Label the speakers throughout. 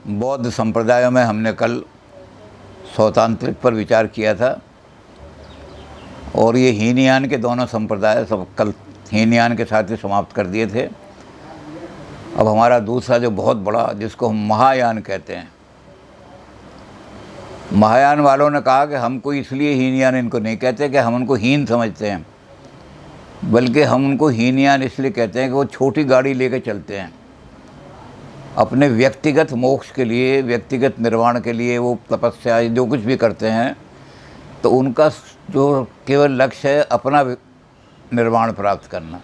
Speaker 1: बौद्ध संप्रदायों में हमने कल सौतांत्रिक पर विचार किया था और ये हीनयान के दोनों संप्रदाय सब कल हीनयान के साथ ही समाप्त कर दिए थे। अब हमारा दूसरा जो बहुत बड़ा, जिसको हम महायान कहते हैं, महायान वालों ने कहा कि हमको इसलिए हीनयान इनको नहीं कहते कि हम उनको हीन समझते हैं, बल्कि हम उनको हीनयान इसलिए कहते हैं कि वो छोटी गाड़ी लेके चलते हैं। अपने व्यक्तिगत मोक्ष के लिए, व्यक्तिगत निर्वाण के लिए वो तपस्या जो कुछ भी करते हैं, तो उनका जो केवल लक्ष्य है अपना निर्वाण प्राप्त करना।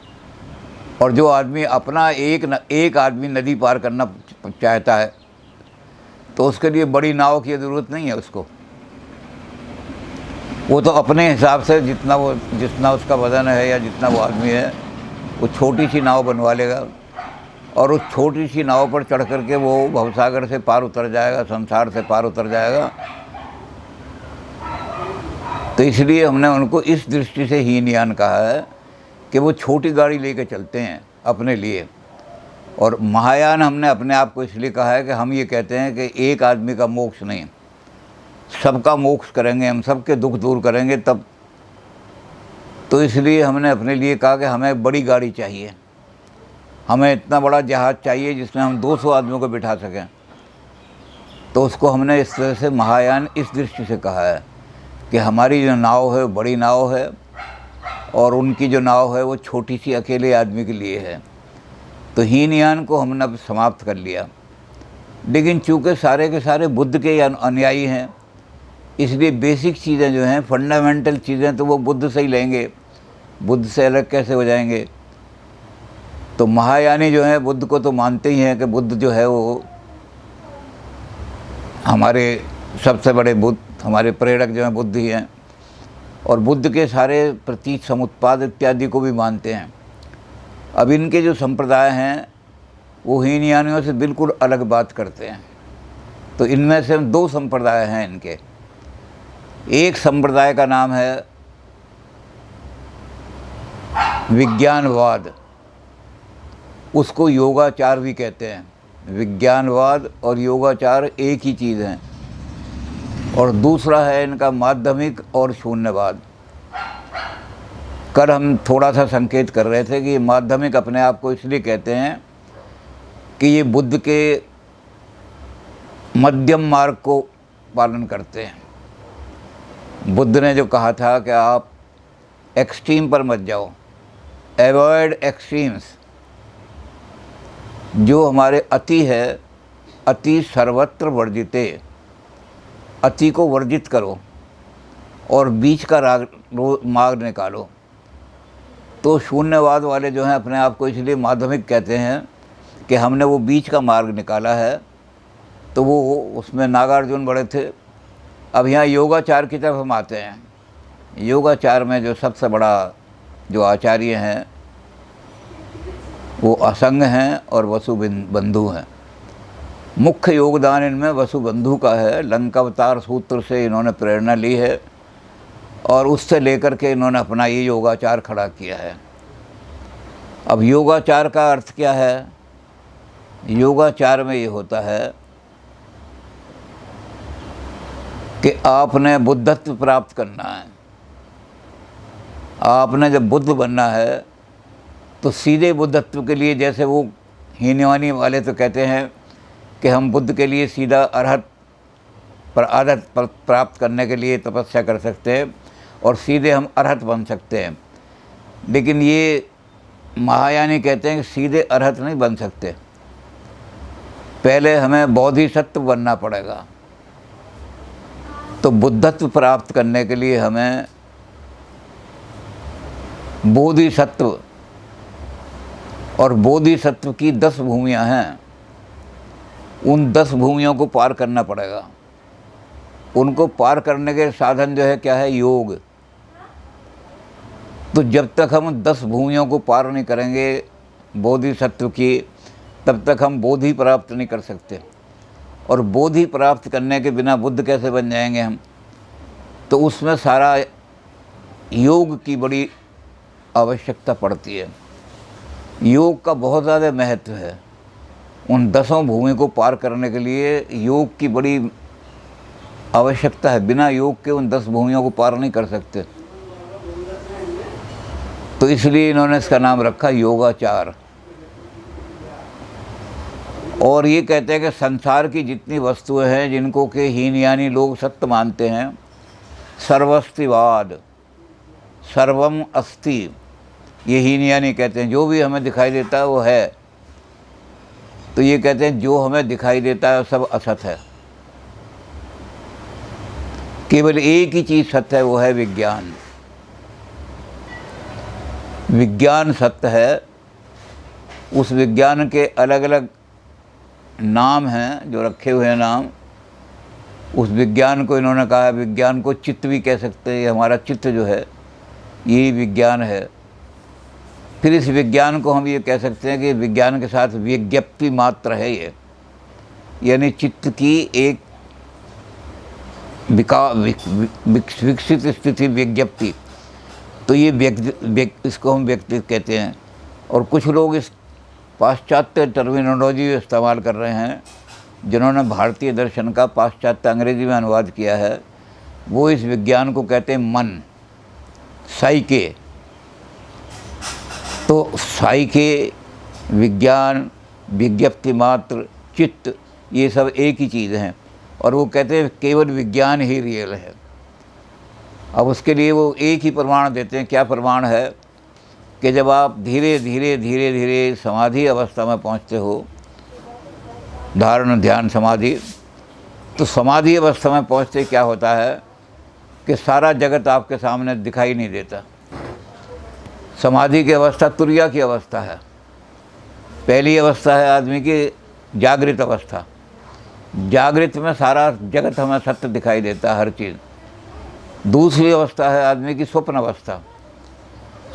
Speaker 1: और जो आदमी अपना एक आदमी नदी पार करना चाहता है तो उसके लिए बड़ी नाव की ज़रूरत नहीं है उसको। वो तो अपने हिसाब से जितना उसका वज़न है या जितना वो आदमी है, वो छोटी सी नाव बनवा लेगा और उस छोटी सी नाव पर चढ़ करके वो भवसागर से पार उतर जाएगा, संसार से पार उतर जाएगा। तो इसलिए हमने उनको इस दृष्टि से हीनयान कहा है कि वो छोटी गाड़ी लेके चलते हैं अपने लिए। और महायान हमने अपने आप को इसलिए कहा है कि हम ये कहते हैं कि एक आदमी का मोक्ष नहीं, सबका मोक्ष करेंगे, हम सबके दुख दूर करेंगे तब। तो इसलिए हमने अपने लिए कहा कि हमें बड़ी गाड़ी चाहिए, हमें इतना बड़ा जहाज़ चाहिए जिसमें हम 200 आदमियों को बिठा सकें। तो उसको हमने इस तरह से महायान इस दृष्टि से कहा है कि हमारी जो नाव है बड़ी नाव है और उनकी जो नाव है वो छोटी सी अकेले आदमी के लिए है। तो हीनयान को हमने अब समाप्त कर लिया। लेकिन चूँकि सारे के सारे बुद्ध के अनुयायी हैं, इसलिए बेसिक चीज़ें जो हैं, फंडामेंटल चीज़ें, तो वो बुद्ध से ही लेंगे, बुद्ध से अलग कैसे हो जाएंगे। तो महायानी जो हैं बुद्ध को तो मानते ही हैं कि बुद्ध जो है वो हमारे सबसे बड़े बुद्ध, हमारे प्रेरक जो हैं बुद्ध ही हैं। और बुद्ध के सारे प्रतीक समुत्पाद इत्यादि को भी मानते हैं। अब इनके जो संप्रदाय हैं वो हीनयानियों से बिल्कुल अलग बात करते हैं। तो इनमें से 2 संप्रदाय हैं इनके। एक संप्रदाय का नाम है विज्ञानवाद, उसको योगाचार भी कहते हैं। विज्ञानवाद और योगाचार एक ही चीज़ हैं। और दूसरा है इनका माध्यमिक और शून्यवाद। कल हम थोड़ा सा संकेत कर रहे थे कि माध्यमिक अपने आप को इसलिए कहते हैं कि ये बुद्ध के मध्यम मार्ग को पालन करते हैं। बुद्ध ने जो कहा था कि आप एक्सट्रीम पर मत जाओ, एवॉइड एक्सट्रीम्स। जो हमारे अति है, अति सर्वत्र वर्जिते, अति को वर्जित करो और बीच का मार्ग निकालो। तो शून्यवाद वाले जो हैं अपने आप को इसलिए माध्यमिक कहते हैं कि हमने वो बीच का मार्ग निकाला है। तो वो उसमें नागार्जुन बड़े थे। अब यहाँ योगाचार की तरफ हम आते हैं। योगाचार में जो सबसे बड़ा जो आचार्य हैं वो असंग हैं और वसुबंधु हैं। मुख्य योगदान इनमें वसुबंधु का है। लंकावतार सूत्र से इन्होंने प्रेरणा ली है और उससे लेकर के इन्होंने अपना ये योगाचार खड़ा किया है। अब योगाचार का अर्थ क्या है? योगाचार में ये होता है कि आपने बुद्धत्व प्राप्त करना है। आपने जब बुद्ध बनना है तो सीधे बुद्धत्व के लिए, जैसे वो हीनयानी वाले तो कहते हैं कि हम बुद्ध के लिए सीधा अरहत प्राप्त करने के लिए तपस्या कर सकते हैं और सीधे हम अरहत बन सकते हैं। लेकिन ये महायानी कहते हैं कि सीधे अरहत नहीं बन सकते, पहले हमें बोधिसत्व बनना पड़ेगा। तो बुद्धत्व प्राप्त करने के लिए हमें बोधिसत्व, और बोधिसत्व की 10 भूमियाँ हैं, उन 10 भूमियों को पार करना पड़ेगा। उनको पार करने के साधन जो है क्या है? योग। तो जब तक हम 10 भूमियों को पार नहीं करेंगे बोधिसत्व की, तब तक हम बोधि प्राप्त नहीं कर सकते। और बोधि प्राप्त करने के बिना बुद्ध कैसे बन जाएंगे हम? तो उसमें सारा योग की बड़ी आवश्यकता पड़ती है। योग का बहुत ज़्यादा महत्व है। उन 10 भूमि को पार करने के लिए योग की बड़ी आवश्यकता है। बिना योग के उन 10 भूमियों को पार नहीं कर सकते। तो इसलिए इन्होंने इसका नाम रखा योगाचार। और ये कहते हैं कि संसार की जितनी वस्तुएं हैं जिनको के हीनयानी लोग सत्य मानते हैं, सर्वस्तिवाद, सर्वम अस्ति, ये हीनयानी कहते हैं जो भी हमें दिखाई देता है वो है। तो ये कहते हैं जो हमें दिखाई देता है सब असत है, केवल एक ही चीज़ सत्य है, वो है विज्ञान। विज्ञान सत्य है। उस विज्ञान के अलग अलग नाम हैं जो रखे हुए हैं नाम। उस विज्ञान को इन्होंने कहा है, विज्ञान को चित्त भी कह सकते हैं। ये हमारा चित्त जो है यही विज्ञान है। फिर इस विज्ञान को हम ये कह सकते हैं कि विज्ञान के साथ विज्ञप्ति मात्र है ये, यानी चित्त की एक विकसित स्थिति विज्ञप्ति। तो ये इसको हम व्यक्ति कहते हैं। और कुछ लोग इस पाश्चात्य टर्मिनोलॉजी इस्तेमाल कर रहे हैं, जिन्होंने भारतीय दर्शन का पाश्चात्य अंग्रेजी में अनुवाद किया है। वो इस विज्ञान को कहते हैं मन, साइके। तो साइके, विज्ञान, विज्ञप्ति मात्र, चित्त, ये सब एक ही चीज़ हैं। और वो कहते हैं केवल विज्ञान ही रियल है। अब उसके लिए वो एक ही प्रमाण देते हैं। क्या प्रमाण है? कि जब आप धीरे धीरे धीरे धीरे समाधि अवस्था में पहुंचते हो, धारण ध्यान समाधि, तो समाधि अवस्था में पहुंचते क्या होता है कि सारा जगत आपके सामने दिखाई नहीं देता। समाधि की अवस्था तुरिया की अवस्था है। पहली अवस्था है आदमी की जागृत अवस्था। जागृत में सारा जगत हमें सत्य दिखाई देता है, हर चीज़। दूसरी अवस्था है आदमी की स्वप्न अवस्था।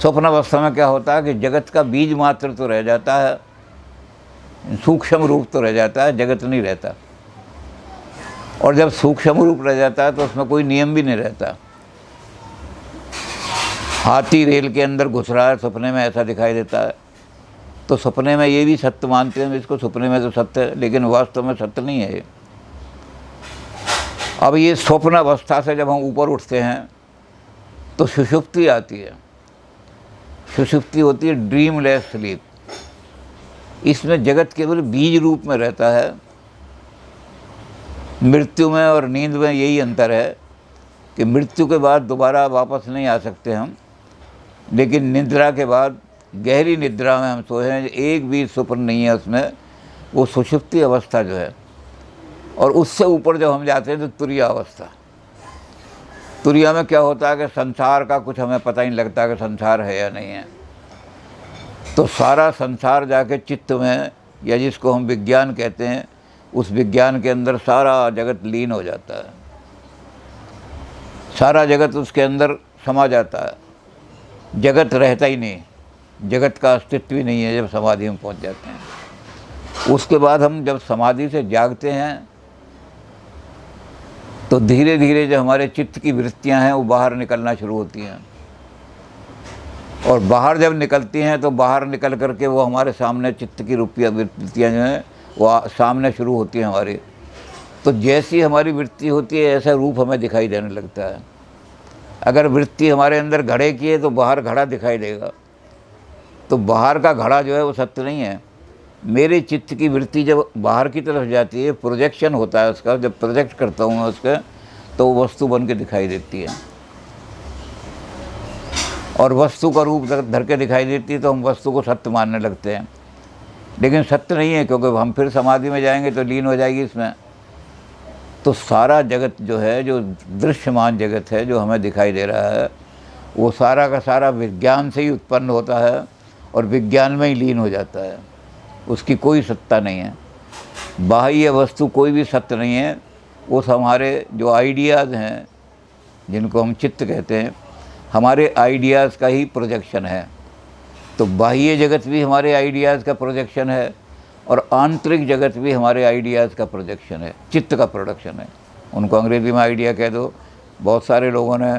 Speaker 1: स्वप्न अवस्था में क्या होता है कि जगत का बीज मात्र तो रह जाता है, सूक्ष्म रूप तो रह जाता है, जगत नहीं रहता। और जब सूक्ष्म रूप रह जाता है तो उसमें कोई नियम भी नहीं रहता। हाथी रेल के अंदर घुस रहा है, सपने में ऐसा दिखाई देता है। तो सपने में ये भी सत्य मानते हैं इसको, सपने में तो सत्य है, लेकिन वास्तव में सत्य नहीं है ये। अब ये स्वप्न अवस्था से जब हम ऊपर उठते हैं तो सुषुप्ति आती है। सुषुप्ति होती है ड्रीमलेस स्लीप। इसमें जगत केवल बीज रूप में रहता है। मृत्यु में और नींद में यही अंतर है कि मृत्यु के बाद दोबारा वापस नहीं आ सकते हम, लेकिन निद्रा के बाद, गहरी निद्रा में हम सोए हैं, एक भी स्वप्न नहीं है उसमें, वो सुषुप्ति अवस्था जो है। और उससे ऊपर जब हम जाते हैं तो तुरिया अवस्था। तुरिया में क्या होता है कि संसार का कुछ हमें पता ही नहीं लगता कि संसार है या नहीं है। तो सारा संसार जाके चित्त में, या जिसको हम विज्ञान कहते हैं, उस विज्ञान के अंदर सारा जगत लीन हो जाता है। सारा जगत उसके अंदर समा जाता है। जगत रहता ही नहीं, जगत का अस्तित्व ही नहीं है जब समाधि में पहुंच जाते हैं। उसके बाद हम जब समाधि से जागते हैं तो धीरे धीरे जो हमारे चित्त की वृत्तियां हैं वो बाहर निकलना शुरू होती हैं। और बाहर जब निकलती हैं तो बाहर निकल करके वो हमारे सामने चित्त की वृत्तियाँ जो हैं वो सामने शुरू होती हैं हमारी। तो जैसी हमारी वृत्ति होती है ऐसा रूप हमें दिखाई देने लगता है। अगर वृत्ति हमारे अंदर घड़े की है तो बाहर घड़ा दिखाई देगा। तो बाहर का घड़ा जो है वो सत्य नहीं है। मेरे चित्त की वृत्ति जब बाहर की तरफ जाती है, प्रोजेक्शन होता है उसका, जब प्रोजेक्ट करता हूँ मैं उसका, तो वो वस्तु बन के दिखाई देती है। और वस्तु का रूप धर के दिखाई देती है तो हम वस्तु को सत्य मानने लगते हैं, लेकिन सत्य नहीं है, क्योंकि हम फिर समाधि में जाएंगे तो लीन हो जाएगी इसमें। तो सारा जगत जो है, जो दृश्यमान जगत है जो हमें दिखाई दे रहा है, वो सारा का सारा विज्ञान से ही उत्पन्न होता है और विज्ञान में ही लीन हो जाता है। उसकी कोई सत्ता नहीं है। बाह्य वस्तु कोई भी सत्य नहीं है। वो हमारे जो आइडियाज़ हैं, जिनको हम चित्त कहते हैं, हमारे आइडियाज़ का ही प्रोजेक्शन है। तो बाह्य जगत भी हमारे आइडियाज़ का प्रोजेक्शन है और आंतरिक जगत भी हमारे आइडियाज़ का प्रोजेक्शन है, चित्त का प्रोडक्शन है। उनको अंग्रेज़ी में आइडिया कह दो। बहुत सारे लोगों ने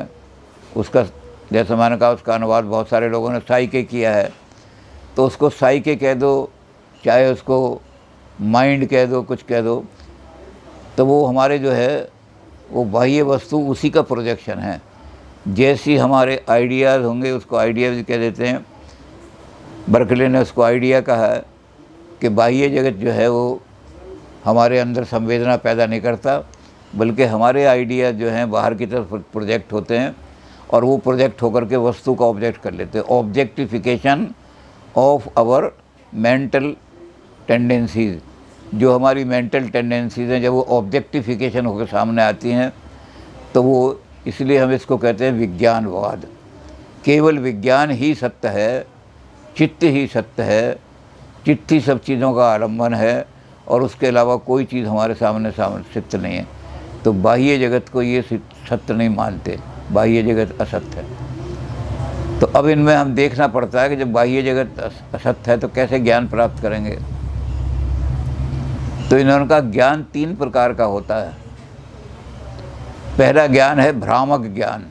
Speaker 1: उसका, जैसे मैंने कहा, उसका अनुवाद बहुत सारे लोगों ने साइके किया है, तो उसको साइके कह दो, चाहे उसको माइंड कह दो, कुछ कह दो, तो वो हमारे जो है वो बाह्य वस्तु उसी का प्रोजेक्शन है। जैसी हमारे आइडियाज़ होंगे उसको आइडिया भी कह देते हैं। बर्कले ने उसको आइडिया कहा है कि बाह्य जगत जो है वो हमारे अंदर संवेदना पैदा नहीं करता, बल्कि हमारे आइडिया जो हैं बाहर की तरफ प्रोजेक्ट होते हैं और वो प्रोजेक्ट होकर के वस्तु का ऑब्जेक्ट कर लेते हैं। Objectification of our mental tendencies, जो हमारी मेंटल टेंडेंसीज़ हैं, जब वो ऑब्जेक्टिफिकेशन होकर सामने आती हैं तो वो, इसलिए हम इसको कहते हैं विज्ञानवाद। केवल विज्ञान ही सत्य है, चित्त ही सत्य है, चित्त ही सब चीज़ों का आलम्बन है और उसके अलावा कोई चीज़ हमारे सामने सत्य नहीं है। तो बाह्य जगत को ये सत्य नहीं मानते, बाह्य जगत असत्य है। तो अब इनमें हम देखना पड़ता है कि जब बाह्य जगत असत्य है तो कैसे ज्ञान प्राप्त करेंगे। तो इन्होंने कहा ज्ञान 3 प्रकार का होता है। पहला ज्ञान है भ्रामक ज्ञान।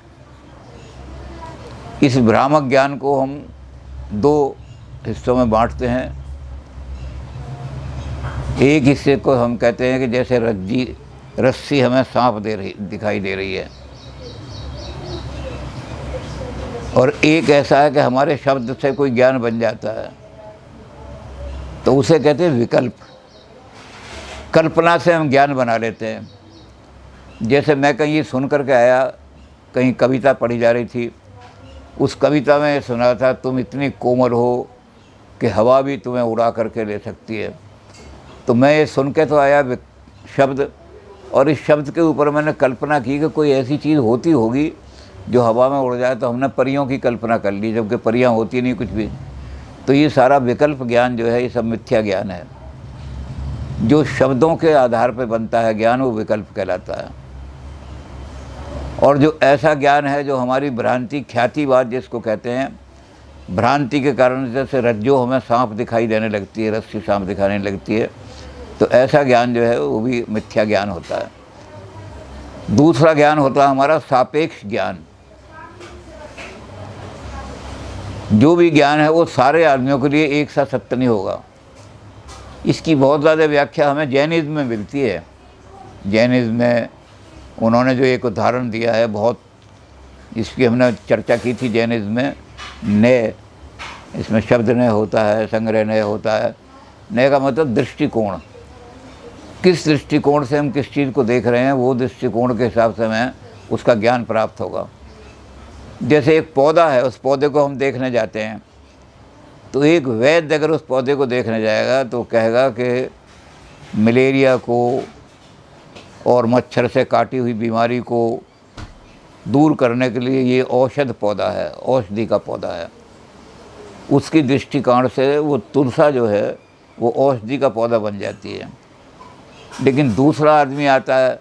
Speaker 1: इस भ्रामक ज्ञान को हम 2 हिस्सों में बांटते हैं। एक हिस्से को हम कहते हैं कि जैसे रस्सी हमें सांप दिखाई दे रही है, और एक ऐसा है कि हमारे शब्द से कोई ज्ञान बन जाता है, तो उसे कहते हैं विकल्प। कल्पना से हम ज्ञान बना लेते हैं। जैसे मैं कहीं सुन करके आया, कहीं कविता पढ़ी जा रही थी, उस कविता में सुना था तुम इतनी कोमल हो कि हवा भी तुम्हें उड़ा करके ले सकती है। तो मैं ये सुन के तो आया शब्द, और इस शब्द के ऊपर मैंने कल्पना की कि कोई ऐसी चीज़ होती होगी जो हवा में उड़ जाए, तो हमने परियों की कल्पना कर ली, जबकि परियां होती नहीं कुछ भी। तो ये सारा विकल्प ज्ञान जो है ये सब मिथ्या ज्ञान है। जो शब्दों के आधार पर बनता है ज्ञान वो विकल्प कहलाता है। और जो ऐसा ज्ञान है जो हमारी भ्रांति, ख्यातिवाद जिसको कहते हैं, भ्रांति के कारण जैसे रज्जो हमें सांप दिखाई देने लगती है, रस्सी सांप दिखाने लगती है, तो ऐसा ज्ञान जो है वो भी मिथ्या ज्ञान होता है। दूसरा ज्ञान होता है हमारा सापेक्ष ज्ञान। जो भी ज्ञान है वो सारे आदमियों के लिए एक साथ सत्य नहीं होगा। इसकी बहुत ज़्यादा व्याख्या हमें जैनिज़्म में मिलती है। जैनिज़्म में उन्होंने जो एक उदाहरण दिया है, बहुत इसकी हमने चर्चा की थी जैनिज़्म में। नय, इसमें शब्द नय होता है, संग्रह नय होता है। नय का मतलब दृष्टिकोण। किस दृष्टिकोण से हम किस चीज़ को देख रहे हैं, वो दृष्टिकोण के हिसाब से हमें उसका ज्ञान प्राप्त होगा। जैसे एक पौधा है, उस पौधे को हम देखने जाते हैं, तो एक वैद्य अगर उस पौधे को देखने जाएगा तो कहेगा कि मलेरिया को और मच्छर से काटी हुई बीमारी को दूर करने के लिए ये औषध पौधा है, औषधि का पौधा है। उसकी दृष्टिकोण से वो तुलसा जो है वो औषधि का पौधा बन जाती है। लेकिन दूसरा आदमी आता है,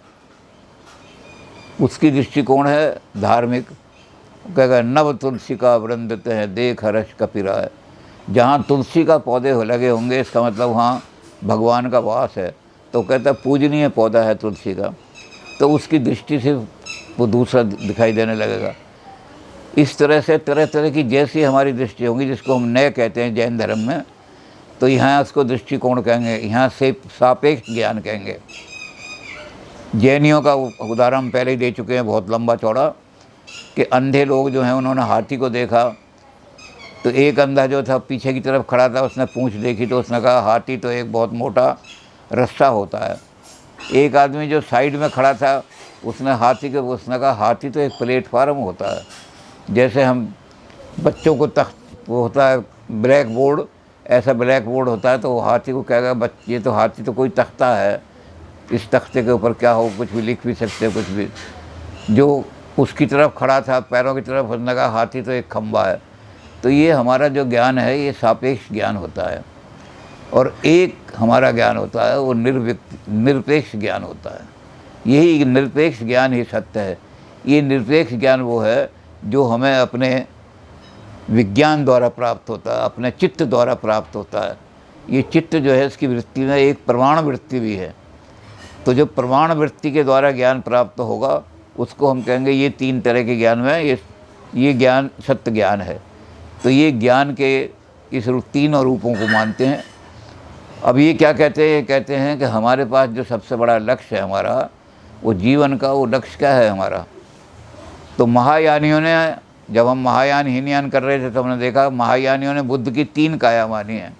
Speaker 1: उसकी दृष्टिकोण है धार्मिक, कहेगा नव तुलसी का वृंदते हैं देख हर्ष कपिरा है। जहाँ तुलसी का पौधे लगे होंगे इसका मतलब वहाँ भगवान का वास है, तो कहता पूजनीय पौधा है तुलसी का, तो उसकी दृष्टि से वो दूसरा दिखाई देने लगेगा। इस तरह से तरह तरह की जैसी हमारी दृष्टि होगी, जिसको हम नय कहते हैं जैन धर्म में, तो यहाँ उसको दृष्टिकोण कहेंगे, यहाँ से सापेक्ष ज्ञान कहेंगे। जैनियों का उदाहरण हम पहले ही दे चुके हैं, बहुत लंबा चौड़ा, कि अंधे लोग जो हैं उन्होंने हाथी को देखा, तो एक अंधा जो था पीछे की तरफ खड़ा था, उसने पूंछ देखी तो उसने कहा हाथी तो एक बहुत मोटा रस्सा होता है। एक आदमी जो साइड में खड़ा था उसने कहा हाथी तो एक प्लेटफार्म होता है। जैसे हम बच्चों को तख्त वो होता है ब्लैक बोर्ड, ऐसा ब्लैक बोर्ड होता है, तो वो हाथी को कहेगा ये तो हाथी तो कोई तख्ता है, इस तख्ते के ऊपर क्या हो, कुछ भी लिख भी सकते हो कुछ भी। जो उसकी तरफ खड़ा था पैरों की तरफ, उसने कहा हाथी तो एक खंबा है। तो ये हमारा जो ज्ञान है ये सापेक्ष ज्ञान होता है। और एक हमारा ज्ञान होता है वो निरपेक्ष ज्ञान होता है। यही निरपेक्ष ज्ञान ही सत्य है। ये निरपेक्ष ज्ञान वो है जो हमें अपने विज्ञान द्वारा प्राप्त होता है, अपने चित्त द्वारा प्राप्त होता है। ये चित्त जो है इसकी वृत्ति में एक प्रमाण वृत्ति भी है। तो जो प्रमाण वृत्ति के द्वारा ज्ञान प्राप्त होगा उसको हम कहेंगे ये 3 तरह के ज्ञान में ये ज्ञान सत्य ज्ञान है। तो ये ज्ञान के इस 3 रूपों को मानते हैं। अब ये क्या कहते हैं, ये कहते हैं कि हमारे पास जो सबसे बड़ा लक्ष्य है हमारा, वो जीवन का वो लक्ष्य क्या है हमारा। तो महायानियों ने, जब हम महायान हीनयान कर रहे थे तो हमने देखा महायानियों ने बुद्ध की 3 काया मानी है।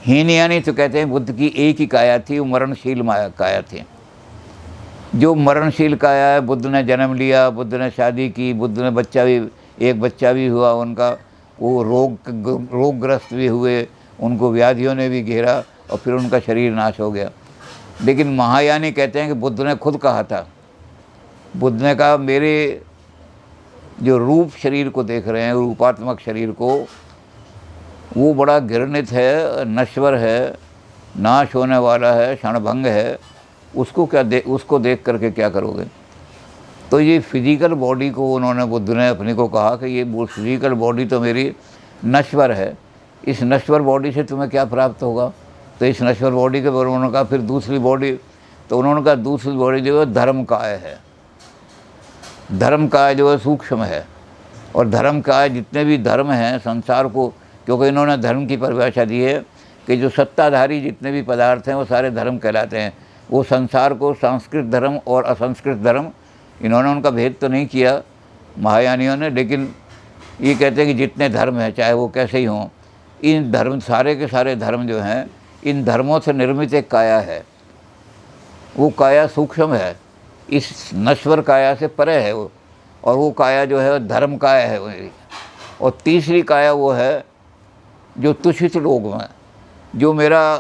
Speaker 1: हीनयानी तो कहते हैं बुद्ध की एक ही काया थी, वो मरणशील माया काया थी। जो मरणशील काया है, बुद्ध ने जन्म लिया, बुद्ध ने शादी की, बुद्ध ने बच्चा भी, एक बच्चा भी हुआ उनका, वो रोगग्रस्त भी हुए, उनको व्याधियों ने भी घेरा और फिर उनका शरीर नाश हो गया। लेकिन महायानी कहते हैं कि बुद्ध ने खुद कहा था, बुद्ध ने कहा मेरे जो रूप शरीर को देख रहे हैं, रूपात्मक शरीर को, वो बड़ा घृणित है, नश्वर है, नाश होने वाला है, क्षणभंग है, उसको देख करके क्या करोगे। तो ये फिजिकल बॉडी को उन्होंने, बुद्ध ने अपने को कहा कि ये फिजिकल बॉडी तो मेरी नश्वर है, इस नश्वर बॉडी से तुम्हें क्या प्राप्त होगा। तो इस नश्वर बॉडी के बारे में उन्होंने कहा फिर दूसरी बॉडी, तो उन्होंने कहा दूसरी बॉडी जो है धर्म काय है, धर्म काय जो है सूक्ष्म है, और धर्म काय जितने भी धर्म हैं संसार को, क्योंकि इन्होंने धर्म की परिभाषा दी है कि जो सत्ताधारी जितने भी पदार्थ हैं वो सारे धर्म कहलाते हैं। वो संसार को संस्कृत धर्म और असंस्कृत धर्म, इन्होंने उनका भेद तो नहीं किया महायानियों ने, लेकिन ये कहते हैं कि जितने धर्म हैं चाहे वो कैसे ही हों, इन धर्म, सारे के सारे धर्म जो हैं, इन धर्मों से निर्मित एक काया है, वो काया सूक्ष्म है, इस नश्वर काया से परे है वो, और वो काया जो है धर्म काया है मेरी। और तीसरी काया वो है जो तुषित लोक में, जो मेरा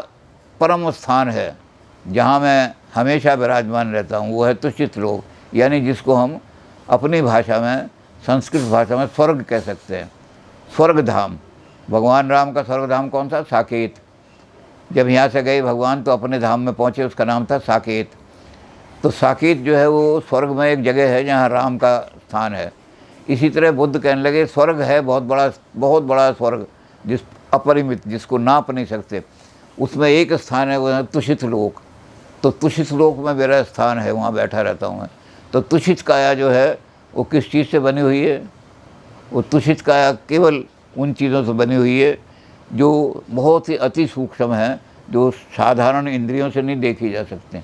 Speaker 1: परम स्थान है, जहाँ मैं हमेशा विराजमान रहता हूँ, वो है तुषित लोक, यानी जिसको हम अपनी भाषा में, संस्कृत भाषा में स्वर्ग कह सकते हैं, स्वर्ग धाम। भगवान राम का स्वर्ग धाम कौन सा? साकेत। जब यहाँ से गए भगवान तो अपने धाम में पहुँचे, उसका नाम था साकेत। तो साकेत जो है वो स्वर्ग में एक जगह है जहाँ राम का स्थान है। इसी तरह बुद्ध कहने लगे स्वर्ग है बहुत बड़ा स्वर्ग, जिस अपरिमित, जिसको नाप नहीं सकते, उसमें एक स्थान है, वो है तुषित लोक। तो तुषित लोक में मेरा स्थान है, वहाँ बैठा रहता हूँ मैं। तो तुषित काया जो है वो किस चीज़ से बनी हुई है? वो तुषित काया केवल उन चीज़ों से बनी हुई है जो बहुत ही अति सूक्ष्म हैं, जो साधारण इंद्रियों से नहीं देखी जा सकते।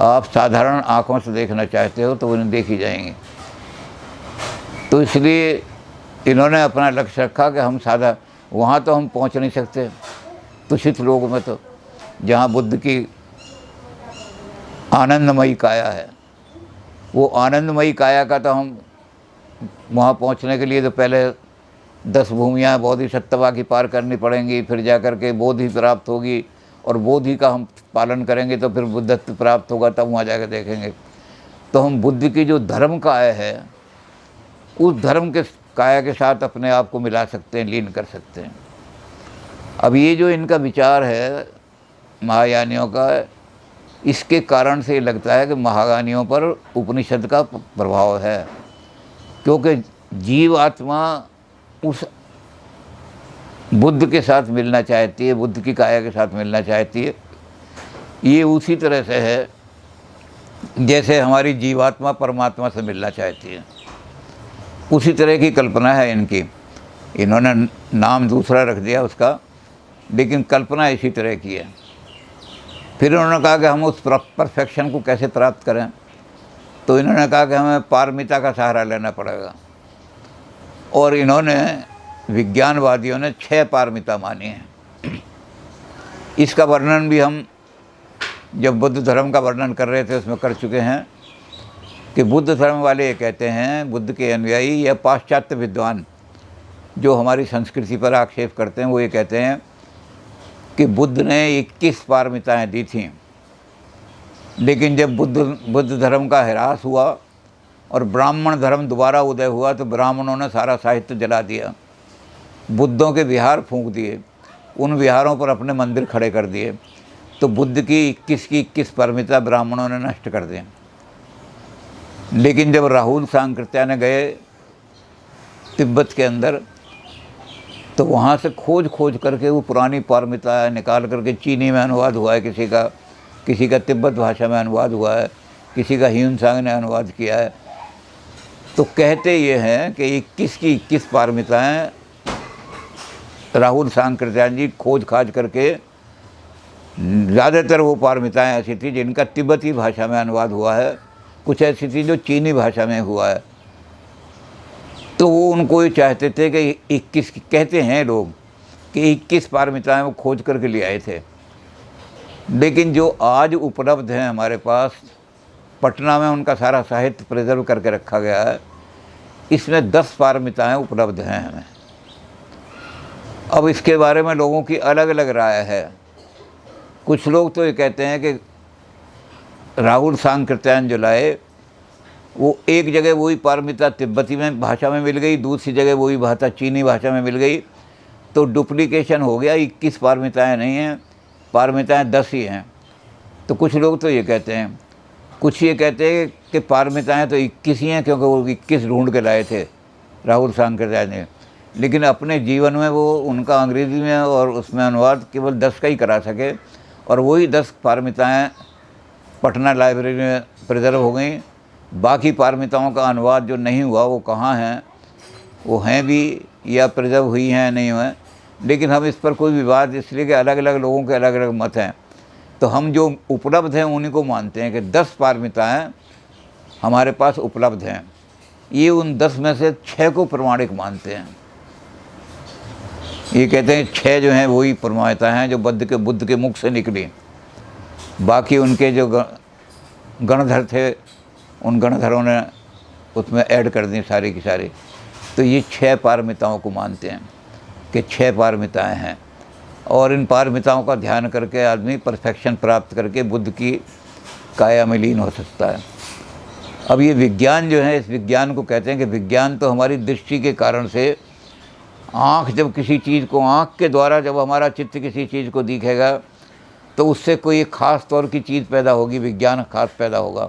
Speaker 1: आप साधारण आँखों से देखना चाहते हो तो वो नहीं देखी जाएंगी। तो इसलिए इन्होंने अपना लक्ष्य रखा कि हम वहाँ तो हम पहुँच नहीं सकते तुषित लोक में, तो जहाँ बुद्ध की आनंदमयी काया है, वो आनंदमयी काया का तो हम वहाँ पहुँचने के लिए तो पहले 10 भूमियाँ बोधिसत्वा की पार करनी पड़ेंगी, फिर जा कर के बोधि प्राप्त होगी, और बोधि का हम पालन करेंगे तो फिर बुद्धत्व प्राप्त होगा, तब वहाँ जाकर देखेंगे। तो हम बुद्ध की जो धर्म काया है, उस धर्म के काया के साथ अपने आप को मिला सकते हैं, लीन कर सकते हैं। अब ये जो इनका विचार है महायानियों का, इसके कारण से लगता है कि महायानियों पर उपनिषद का प्रभाव है, क्योंकि जीव आत्मा उस बुद्ध के साथ मिलना चाहती है, बुद्ध की काया के साथ मिलना चाहती है। ये उसी तरह से है जैसे हमारी जीवात्मा परमात्मा से मिलना चाहती है, उसी तरह की कल्पना है इनकी। इन्होंने नाम दूसरा रख दिया उसका, लेकिन कल्पना इसी तरह की है। फिर उन्होंने कहा कि हम उस परफेक्शन को कैसे प्राप्त करें, तो इन्होंने कहा कि हमें पारमिता का सहारा लेना पड़ेगा। और इन्होंने, विज्ञानवादियों ने 6 पारमिता मानी हैं। इसका वर्णन भी हम जब बुद्ध धर्म का वर्णन कर रहे थे उसमें कर चुके हैं कि बुद्ध धर्म वाले ये कहते हैं, बुद्ध के अनुयायी या पाश्चात्य विद्वान जो हमारी संस्कृति पर आक्षेप करते हैं, वो ये कहते हैं कि बुद्ध ने 21 पारमिताएँ दी थीं, लेकिन जब बुद्ध धर्म का ह्रास हुआ और ब्राह्मण धर्म दोबारा उदय हुआ तो ब्राह्मणों ने सारा साहित्य जला दिया, बुद्धों के विहार फूंक दिए, उन विहारों पर अपने मंदिर खड़े कर दिए। तो बुद्ध की 21 पारमिता ब्राह्मणों ने नष्ट कर दी। लेकिन जब राहुल सांकृत्य ने गए तिब्बत के अंदर, तो वहाँ से खोज करके वो पुरानी पारमिता निकाल करके चीनी में अनुवाद हुआ है, किसी का तिब्बत भाषा में अनुवाद हुआ है, किसी का ह्यूनसांग ने अनुवाद किया है। तो कहते ये हैं कि 21 की 21 पारमिताएँ राहुल सांकृत्यायन जी खोज खाज करके ज़्यादातर वो पारमिताएँ ऐसी थी जिनका तिब्बती भाषा में अनुवाद हुआ है, कुछ ऐसी थी जो चीनी भाषा में हुआ है। तो वो उनको ये चाहते थे कि 21, कहते हैं लोग कि 21 पारमिताएँ वो खोज करके ले आए थे। लेकिन जो आज उपलब्ध हैं हमारे पास, पटना में उनका सारा साहित्य प्रिजर्व करके रखा गया है, इसमें 10 पारमिताएँ उपलब्ध हैं हमें। अब इसके बारे में लोगों की अलग अलग राय है। कुछ लोग तो ये कहते हैं कि राहुल सांकृत्यायन जो लाए वो एक जगह वही पारमिता तिब्बती में भाषा में मिल गई, दूसरी जगह वही भाषा चीनी भाषा में मिल गई, तो डुप्लीकेशन हो गया। 21 पारमिताएँ नहीं हैं, पारमिताएँ 10 ही हैं। तो कुछ लोग तो ये कहते हैं, कुछ ये कहते हैं कि पारमिताएँ तो 21 ही हैं, क्योंकि वो 21 ढूंढ के लाए थे राहुल सांकृत्यायन ने। लेकिन अपने जीवन में वो उनका अंग्रेज़ी में और उसमें अनुवाद केवल 10 का ही करा सके, और वही 10 पारमिताएँ पटना लाइब्रेरी में प्रिजर्व हो गई। बाकी पारमिताओं का अनुवाद जो नहीं हुआ वो कहाँ हैं, वो हैं भी या प्रिजर्व हुई हैं नहीं हुए। लेकिन हम इस पर कोई विवाद, इसलिए कि अलग अलग लोगों के अलग अलग मत हैं, तो हम जो उपलब्ध हैं उन्हीं को मानते हैं कि 10 पारमिताएँ हमारे पास उपलब्ध हैं। ये उन 10 में से 6 को प्रमाणिक मानते हैं। ये कहते हैं 6 जो हैं वही प्रमाणिता हैं जो बुद्ध के मुख से निकली। बाकी उनके जो गणधर थे, उन गणधरों ने उसमें ऐड कर दी सारी की सारी। तो ये 6 पारमिताओं को मानते हैं कि 6 पारमिताएँ हैं, और इन पारमिताओं का ध्यान करके आदमी परफेक्शन प्राप्त करके बुद्ध की काया में लीन हो सकता है। अब ये विज्ञान जो है, इस विज्ञान को कहते हैं कि विज्ञान तो हमारी दृष्टि के कारण से, आँख जब किसी चीज़ को, आँख के द्वारा जब हमारा चित्त किसी चीज़ को दिखेगा तो उससे कोई एक ख़ास तौर की चीज़ पैदा होगी, विज्ञान खास पैदा होगा।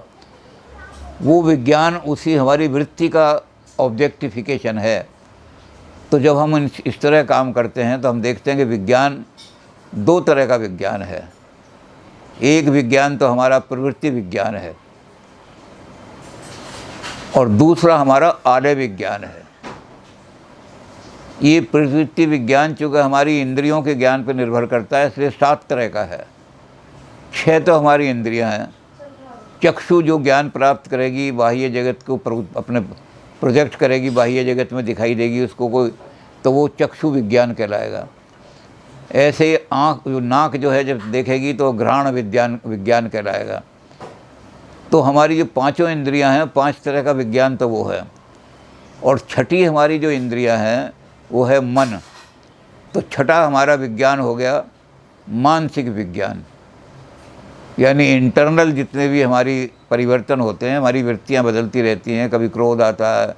Speaker 1: वो विज्ञान उसी हमारी वृत्ति का ऑब्जेक्टिफिकेशन है। तो जब हम इस तरह काम करते हैं तो हम देखते हैं कि विज्ञान 2 तरह का विज्ञान है। एक विज्ञान तो हमारा प्रवृत्ति विज्ञान है, और दूसरा हमारा आलय विज्ञान है। ये प्रवृत्ति विज्ञान चूँकि हमारी इंद्रियों के ज्ञान पर निर्भर करता है, इसलिए 7 तरह का है। 6 तो हमारी इंद्रियां हैं। चक्षु जो ज्ञान प्राप्त करेगी, बाह्य जगत को अपने प्रोजेक्ट करेगी, बाह्य जगत में दिखाई देगी उसको कोई, तो वो चक्षु विज्ञान कहलाएगा। ऐसे आँख, जो नाक जो है जब देखेगी तो घ्राण विज्ञान कहलाएगा। तो हमारी जो 5 इंद्रियां हैं, 5 तरह का विज्ञान तो वो है। और छठी हमारी जो इंद्रियां हैं वो है मन। तो छठा हमारा विज्ञान हो गया मानसिक विज्ञान, यानी इंटरनल जितने भी हमारी परिवर्तन होते हैं, हमारी वृत्तियां बदलती रहती हैं। कभी क्रोध आता है,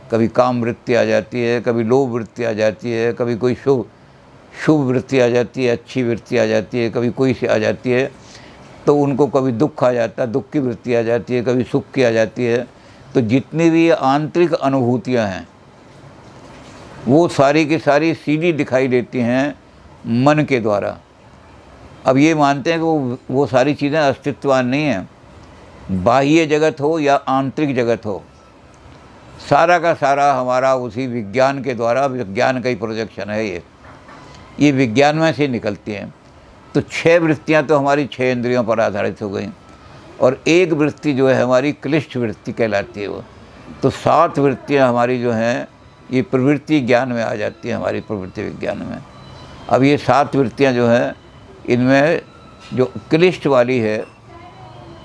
Speaker 1: कभी काम वृत्ति आ जाती है, कभी लोभ वृत्ति आ जाती है, कभी कोई शुभ वृत्ति आ जाती है, अच्छी वृत्ति आ जाती है, कभी कोई सी आ जाती है। तो उनको कभी दुख आ जाता है, दुख की वृत्ति आ जाती है, कभी सुख की आ जाती है। तो जितनी भी आंतरिक अनुभूतियाँ हैं वो सारी की सारी सीधी दिखाई देती हैं मन के द्वारा। अब ये मानते हैं कि वो सारी चीज़ें अस्तित्वान नहीं हैं। बाह्य जगत हो या आंतरिक जगत हो, सारा का सारा हमारा उसी विज्ञान के द्वारा, विज्ञान का ही प्रोजेक्शन है। ये विज्ञान में से निकलती हैं। तो 6 वृत्तियाँ तो हमारी 6 इंद्रियों पर आधारित हो गई, और एक वृत्ति जो है हमारी क्लिष्ट वृत्ति कहलाती है वो। तो 7 वृत्तियाँ हमारी जो हैं ये प्रवृत्ति ज्ञान में आ जाती है, हमारी प्रवृत्ति विज्ञान में। अब ये 7 वृत्तियाँ जो हैं, इनमें जो क्लिष्ट वाली है,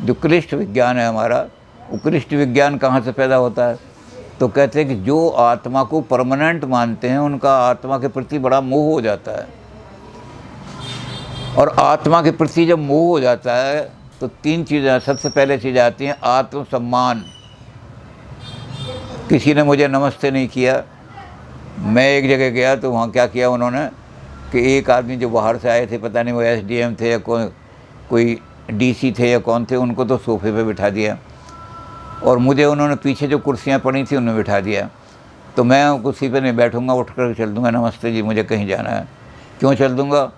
Speaker 1: जो क्लिष्ट विज्ञान है हमारा, वो क्लिष्ट विज्ञान कहाँ से पैदा होता है? तो कहते हैं कि जो आत्मा को परमानेंट मानते हैं उनका आत्मा के प्रति बड़ा मोह हो जाता है। और आत्मा के प्रति जब मोह हो जाता है तो 3 चीज़ें, सबसे पहले चीज़ आती हैं आत्मसम्मान। किसी ने मुझे नमस्ते नहीं किया, मैं एक जगह गया तो वहाँ क्या किया उन्होंने कि एक आदमी जो बाहर से आए थे, पता नहीं वो SDM थे या कोई DC थे या कौन थे, उनको तो सोफे पे बिठा दिया, और मुझे उन्होंने पीछे जो कुर्सियाँ पड़ी थी उनमें बिठा दिया। तो मैं कुर्सी पे नहीं बैठूंगा, उठ कर चल दूँगा, नमस्ते जी मुझे कहीं जाना है। क्यों चल दूँगा?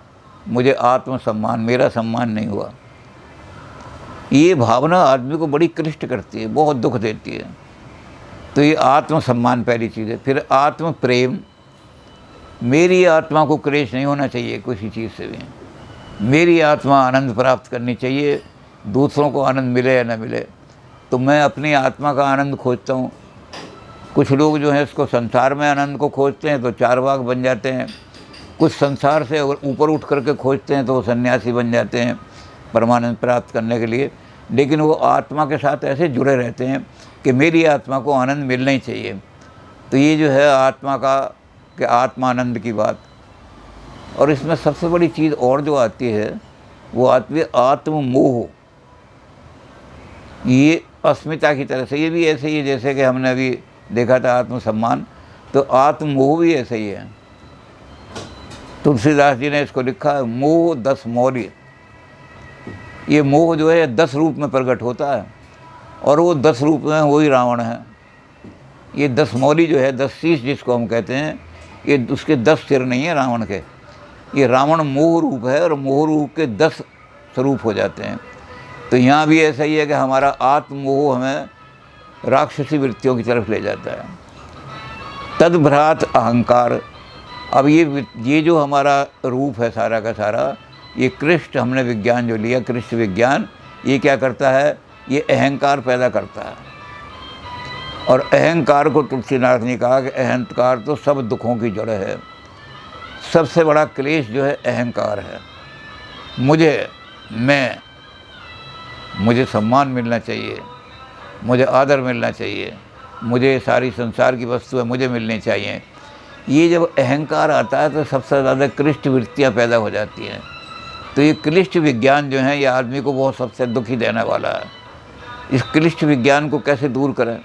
Speaker 1: मुझे आत्मसम्मान, मेरा सम्मान नहीं हुआ। ये भावना आदमी को बड़ी क्लिष्ट करती है, बहुत दुख देती है। तो ये आत्मसम्मान पहली चीज़ है। फिर आत्म प्रेम, मेरी आत्मा को क्लेश नहीं होना चाहिए किसी चीज़ से भी। मेरी आत्मा आनंद प्राप्त करनी चाहिए, दूसरों को आनंद मिले या न मिले। तो मैं अपनी आत्मा का आनंद खोजता हूँ। कुछ लोग जो हैं इसको संसार में आनंद को खोजते हैं तो चारवाक बन जाते हैं, कुछ संसार से अगर ऊपर उठ करके खोजते हैं तो वो सन्यासी बन जाते हैं परमानंद प्राप्त करने के लिए। लेकिन वो आत्मा के साथ ऐसे जुड़े रहते हैं कि मेरी आत्मा को आनंद मिलना ही चाहिए। तो ये जो है आत्मा का कि आत्मानंद की बात। और इसमें सबसे बड़ी चीज़ और जो आती है वो आती है आत्ममोह। ये अस्मिता की तरह से ये भी ऐसे ही है जैसे कि हमने अभी देखा था आत्मसम्मान, तो आत्ममोह भी ऐसे ही है। तुलसीदास जी ने इसको लिखा है, मोह 10 मौली। ये मोह जो है 10 रूप में प्रकट होता है और वो 10 रूप में वही रावण है। ये 10 मौली जो है 10 शीश जिसको हम कहते हैं, ये उसके 10 सिर नहीं है रावण के। ये रावण मोह रूप है और मोह रूप के 10 स्वरूप हो जाते हैं। तो यहाँ भी ऐसा ही है कि हमारा आत्ममोह हमें राक्षसी वृत्तियों की तरफ ले जाता है। तद्भ्रात अहंकार। अब ये जो हमारा रूप है सारा का सारा, ये कृष्ण हमने विज्ञान जो लिया, कृष्ण विज्ञान, ये क्या करता है, ये अहंकार पैदा करता है। और अहंकार को तुलसीदास ने कहा कि अहंकार तो सब दुखों की जड़ है। सबसे बड़ा क्लेश जो है अहंकार है। मुझे सम्मान मिलना चाहिए, मुझे आदर मिलना चाहिए, मुझे सारी संसार की वस्तुएं मुझे मिलनी चाहिए। ये जब अहंकार आता है तो सबसे ज़्यादा क्लिष्ट वृत्तियाँ पैदा हो जाती हैं। तो ये क्लिष्ट विज्ञान जो है ये आदमी को बहुत सबसे दुखी देने वाला है। इस क्लिष्ट विज्ञान को कैसे दूर करें?